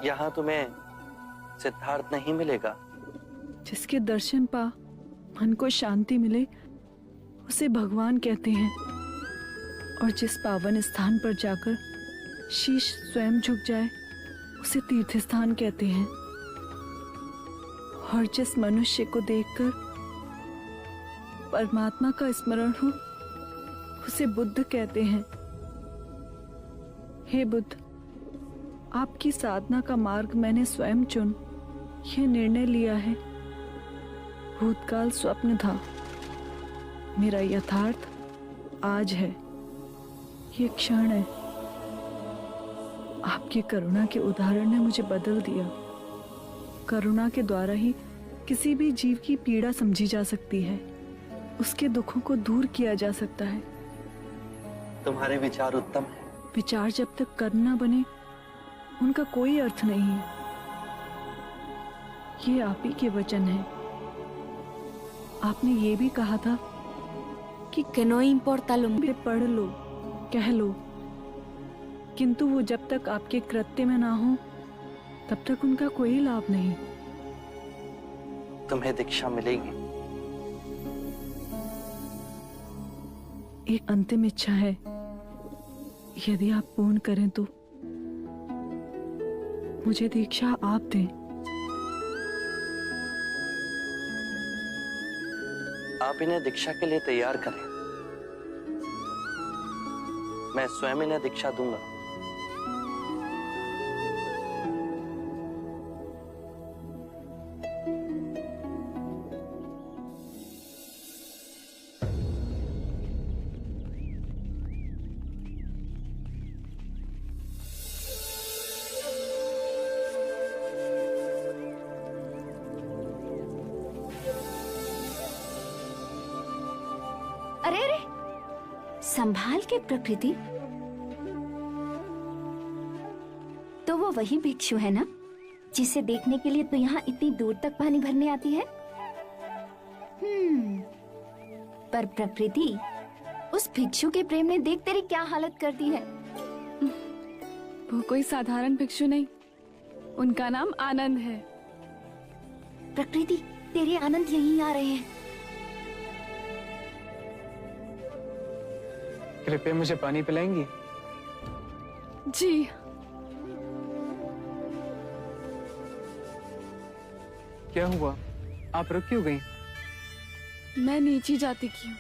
यहाँ तुम्हें सिद्धार्थ नहीं मिलेगा। जिसके दर्शन पा मन को शांति मिले उसे भगवान कहते हैं, और जिस पावन स्थान पर जाकर शीश स्वयं झुक जाए उसे तीर्थ स्थान कहते हैं, और जिस मनुष्य को देखकर परमात्मा का स्मरण हो उसे बुद्ध कहते हैं। हे बुद्ध, आपकी साधना का मार्ग मैंने स्वयं चुन यह निर्णय लिया है। भूतकाल स्वप्न था, मेरा यथार्थ आज है, ये क्षण है। आपकी करुणा के उदाहरण ने मुझे बदल दिया। करुणा के द्वारा ही किसी भी जीव की पीड़ा समझी जा सकती है, उसके दुखों को दूर किया जा सकता है। तुम्हारे विचार उत्तम है। विचार जब तक कर्म न बने उनका कोई अर्थ नहीं है। ये आप ही के वचन है। आपने ये भी कहा था कि no importa lo पढ़ लो, कह लो, किंतु वो जब तक आपके कृत्य में ना हो तब तक उनका कोई लाभ नहीं। तुम्हें दीक्षा मिलेगी। एक अंतिम इच्छा है, यदि आप पूर्ण करें तो मुझे दीक्षा आप दें। आप इन्हें दीक्षा के लिए तैयार करें, मैं स्वयं इन्हें दीक्षा दूंगा। अरे अरे, संभाल के प्रकृति। तो वो वही भिक्षु है ना जिसे देखने के लिए तो यहाँ इतनी दूर तक पानी भरने आती है। पर प्रकृति, उस भिक्षु के प्रेम ने देख तेरी क्या हालत कर दी है। वो कोई साधारण भिक्षु नहीं, उनका नाम आनंद है। प्रकृति, तेरे आनंद यहीं आ रहे हैं। कृपया मुझे पानी पिलाएंगी? जी। क्या हुआ, आप रुक क्यों गई? मैं नीची जाति की हूँ,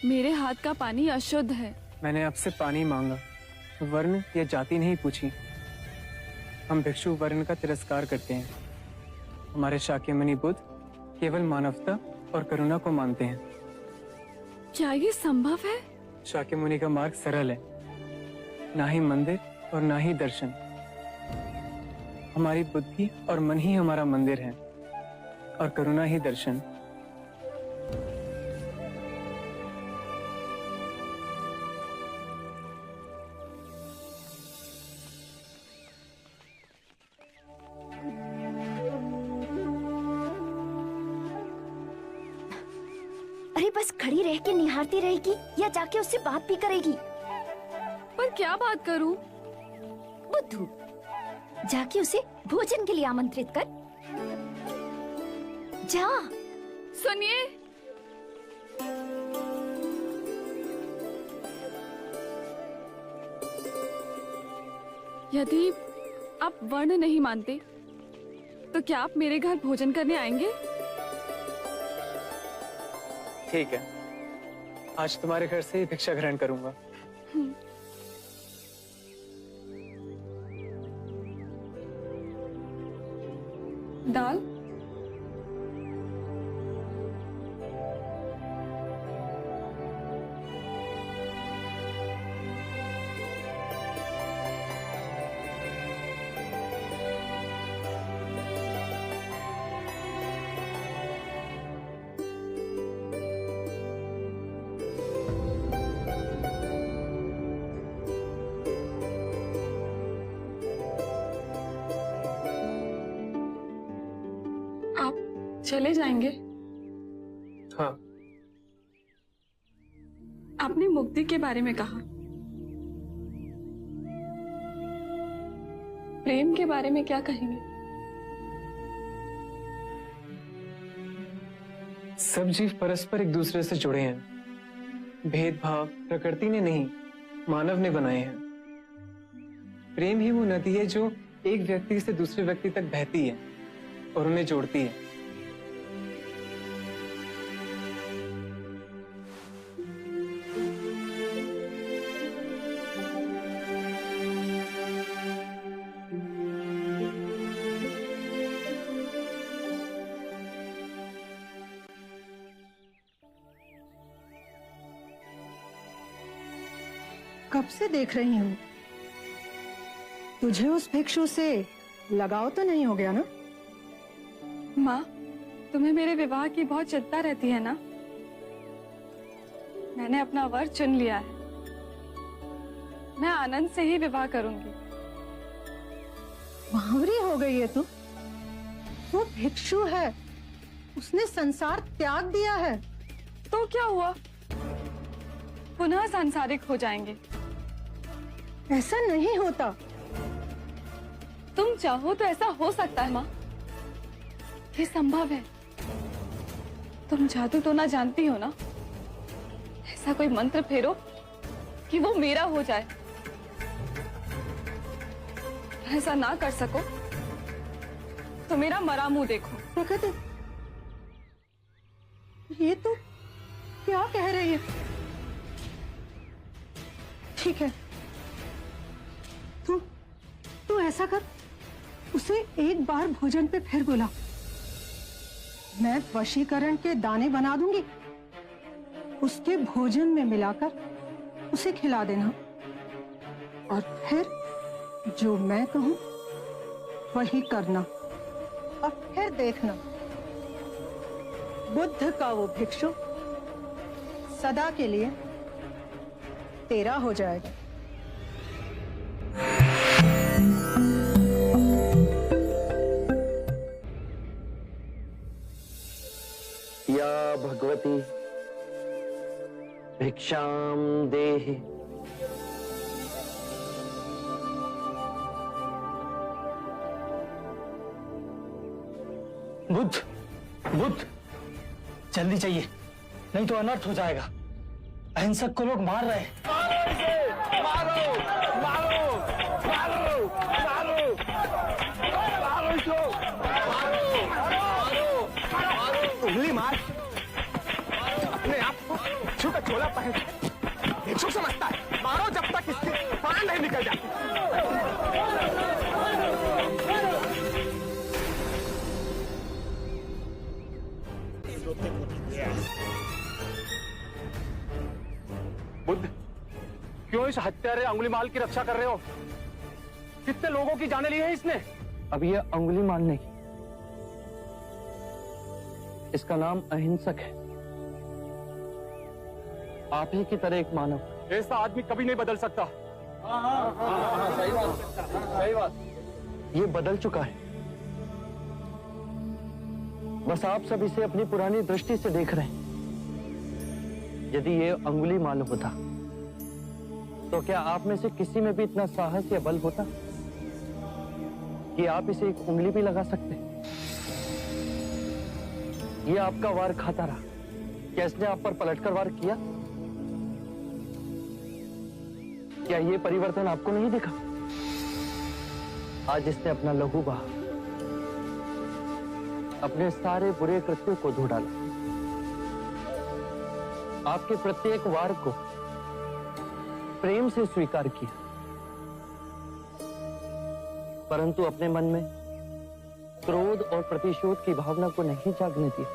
मेरे हाथ का पानी अशुद्ध है। मैंने आपसे पानी मांगा, वर्ण या जाति नहीं पूछी। हम भिक्षु वर्ण का तिरस्कार करते हैं। हमारे शाक्यमुनि बुद्ध केवल मानवता और करुणा को मानते हैं। क्या ये संभव है? शाक्यमुनि का मार्ग सरल है, ना ही मंदिर और ना ही दर्शन। हमारी बुद्धि और मन ही हमारा मंदिर है, और करुणा ही दर्शन। अरे बस खड़ी रह के निहारती रहेगी या जाके उससे बात भी करेगी? पर क्या बात करूं? बुद्धू, जाके उसे भोजन के लिए आमंत्रित कर। जा। सुनिए, यदि आप वर्ण नहीं मानते तो क्या आप मेरे घर भोजन करने आएंगे? ठीक है, आज तुम्हारे घर से ही भिक्षा ग्रहण करूंगा। दाल? चले जाएंगे? हाँ। आपने मुक्ति के बारे में कहा, प्रेम के बारे में क्या कहेंगे? सब जीव परस्पर एक दूसरे से जुड़े हैं। भेदभाव प्रकृति ने नहीं, मानव ने बनाए हैं। प्रेम ही वो नदी है जो एक व्यक्ति से दूसरे व्यक्ति तक बहती है और उन्हें जोड़ती है। कब से देख रही हूँ। तुझे उस भिक्षु से लगाव तो नहीं हो गया ना? माँ, तुम्हें मेरे विवाह की बहुत चिंता रहती है ना? मैंने अपना वर चुन लिया है। मैं आनंद से ही विवाह करूंगी। बावरी हो गई है तू। वो भिक्षु है, उसने संसार त्याग दिया है। तो क्या हुआ? पुनः सांसारिक हो जाएंगे। ऐसा नहीं होता। तुम चाहो तो ऐसा हो सकता है माँ, ये संभव है। तुम जादू तो ना जानती हो ना? ऐसा कोई मंत्र फेरो कि वो मेरा हो जाए। ऐसा ना कर सको तो मेरा मरा मुंह देखो। प्रकृति, ये तो क्या कह रही है? ठीक है, तू ऐसा कर, उसे एक बार भोजन पे फिर बुला। मैं वशीकरण के दाने बना दूंगी, उसके भोजन में मिलाकर उसे खिला देना, और फिर जो मैं कहूं वही करना। और फिर देखना, बुद्ध का वो भिक्षु सदा के लिए तेरा हो जाएगा। या भगवती भिक्षाम देहि। बुद्ध, बुद्ध, जल्दी चाहिए, नहीं तो अनर्थ हो जाएगा। अहिंसक को लोग मार रहे हैं। उंगली मार, अपने आप को छूटा छोला पहन भिक्षु समझता है। मारो जब तक इसकी प्राण नहीं निकल जाती। बुद्ध, क्यों इस हत्यारे अंगुलीमाल की रक्षा कर रहे हो? कितने लोगों की जाने ली है इसने? अब ये अंगुलीमाल नहीं, इसका नाम अहिंसक है। आप ही की तरह एक मानव। ऐसा आदमी कभी नहीं बदल सकता। सही बात। ये बदल चुका है, बस आप सब इसे अपनी पुरानी दृष्टि से देख रहे हैं। यदि ये अंगुलीमाल होता तो क्या आप में से किसी में भी इतना साहस या बल होता कि आप इसे एक उंगली भी लगा सकते? ये आपका वार खाता रहा, क्या इसने आप पर पलटकर वार किया? क्या ये परिवर्तन आपको नहीं दिखा? आज इसने अपना लहू बहा, अपने सारे बुरे कृत्यों को धो डाला, आपके प्रत्येक वार को प्रेम से स्वीकार किया, परंतु अपने मन में क्रोध और प्रतिशोध की भावना को नहीं जागने दिया।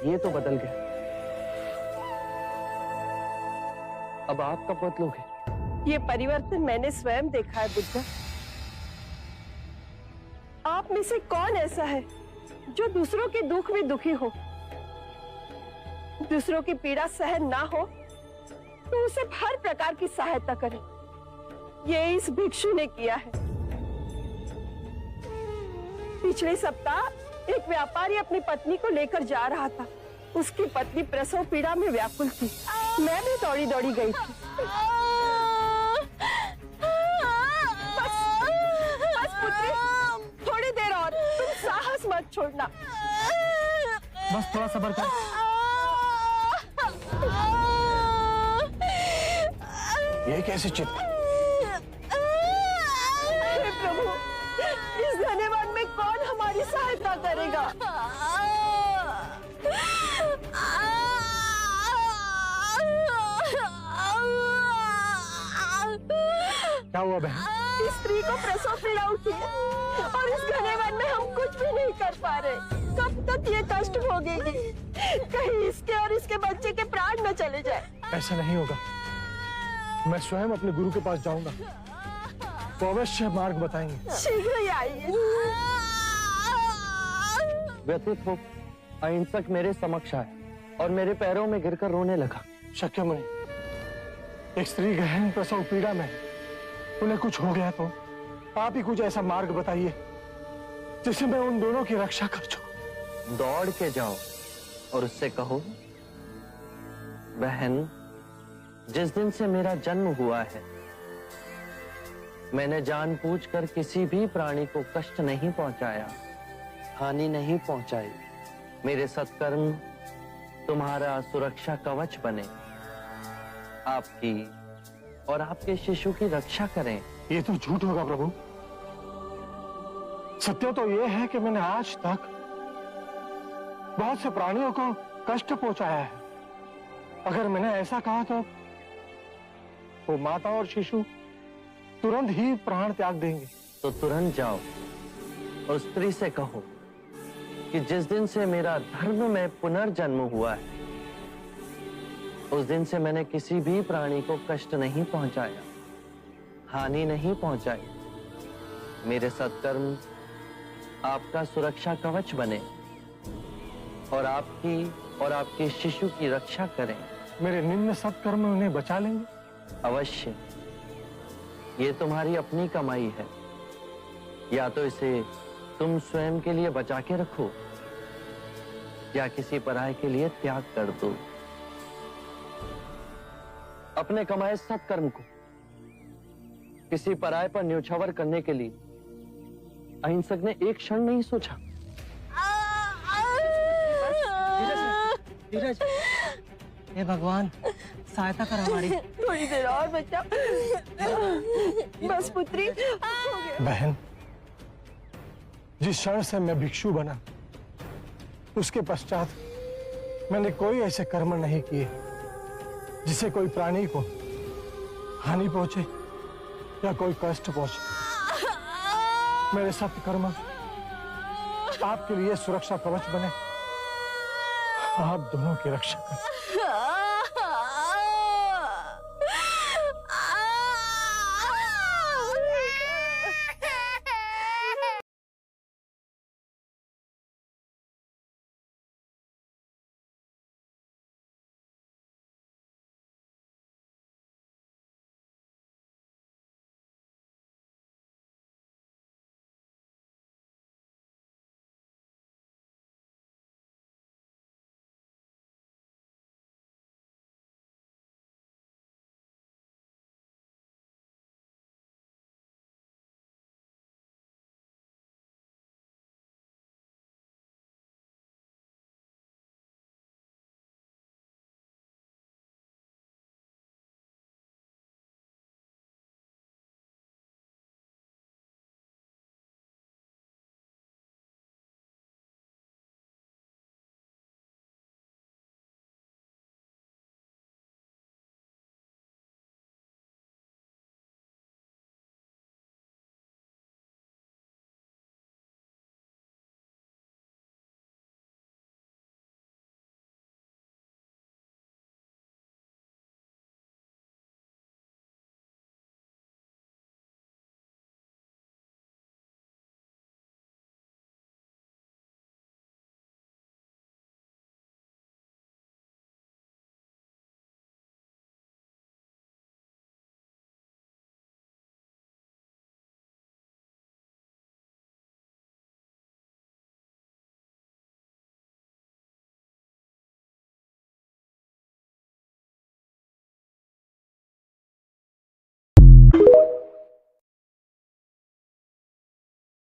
ये तो बदल गया, अब आप कब बदलोगे? ये परिवर्तन मैंने स्वयं देखा है बुद्ध। आप में से कौन ऐसा है जो दूसरों के दुख में दुखी हो, दूसरों की पीड़ा सहन ना हो तो उसे हर प्रकार की सहायता करे? ये इस भिक्षु ने किया है। पिछले सप्ताह एक व्यापारी अपनी पत्नी को लेकर जा रहा था। उसकी पत्नी प्रसव पीड़ा में व्याकुल थी। मैं भी दौड़ी दौड़ी गई थी। मत छोड़ना। बस थोड़ा सब्र कर। ये कैसे चित? हे प्रभु, इस धन्यवाद में कौन हमारी सहायता करेगा? क्या हुआ बहन? इस स्त्री को प्रसव पीड़ा उठी है और इस घनेवन में हम कुछ भी नहीं कर पा रहे। कब तक ये कष्ट भोगेगी? कहीं इसके और इसके बच्चे के प्राण न चले जाए। ऐसा नहीं होगा। मैं स्वयं अपने गुरु के पास जाऊंगा, वो अवश्य मार्ग बताएंगे। शीघ्र ही आइए। व्यथित हो अहिंसक मेरे समक्ष आए और मेरे पैरों में गिरकर रोने लगा। शक्यमुनि, एक स्त्री गहन प्रसव पीड़ा में, उन्हें कुछ हो गया तो आप ही कुछ ऐसा मार्ग बताइए जिससे मैं उन दोनों की रक्षा कर सकूं। दौड़ के जाओ और उससे कहो, बहन, जिस दिन से मेरा जन्म हुआ है मैंने जानबूझकर किसी भी प्राणी को कष्ट नहीं पहुंचाया, हानि नहीं पहुंचाई। मेरे सत्कर्म तुम्हारा सुरक्षा कवच बने, आपकी और आपके शिशु की रक्षा करें। ये तो झूठ होगा प्रभु। सत्य तो ये है कि मैंने आज तक बहुत से प्राणियों को कष्ट पहुंचाया है। अगर मैंने ऐसा कहा तो वो माता और शिशु तुरंत ही प्राण त्याग देंगे। तो तुरंत जाओ और स्त्री से कहो कि जिस दिन से मेरा धर्म में पुनर्जन्म हुआ है उस दिन से मैंने किसी भी प्राणी को कष्ट नहीं पहुंचाया, हानि नहीं पहुंचाई। मेरे सत्कर्म आपका सुरक्षा कवच बने और आपकी और आपके शिशु की रक्षा करें। मेरे निम्न सत्कर्म उन्हें बचा लेंगे। अवश्य। ये तुम्हारी अपनी कमाई है, या तो इसे तुम स्वयं के लिए बचा के रखो या किसी पराये के लिए त्याग कर दो। अपने कमाए सत्कर्म को किसी पराये पर न्योछावर करने के लिए अहिंसक ने एक क्षण नहीं सोचा। धीरज, हे भगवान, सहायता कर हमारी। थोड़ी देर और बच्चा। बस पुत्री, हो गया। बहन, जिस क्षण से मैं भिक्षु बना उसके पश्चात मैंने कोई ऐसे कर्म नहीं किए जिससे कोई प्राणी को हानि पहुंचे या कोई कष्ट पहुंचे। मेरे सत्कर्म आपके लिए सुरक्षा कवच बने। आप दोनों की रक्षा करें।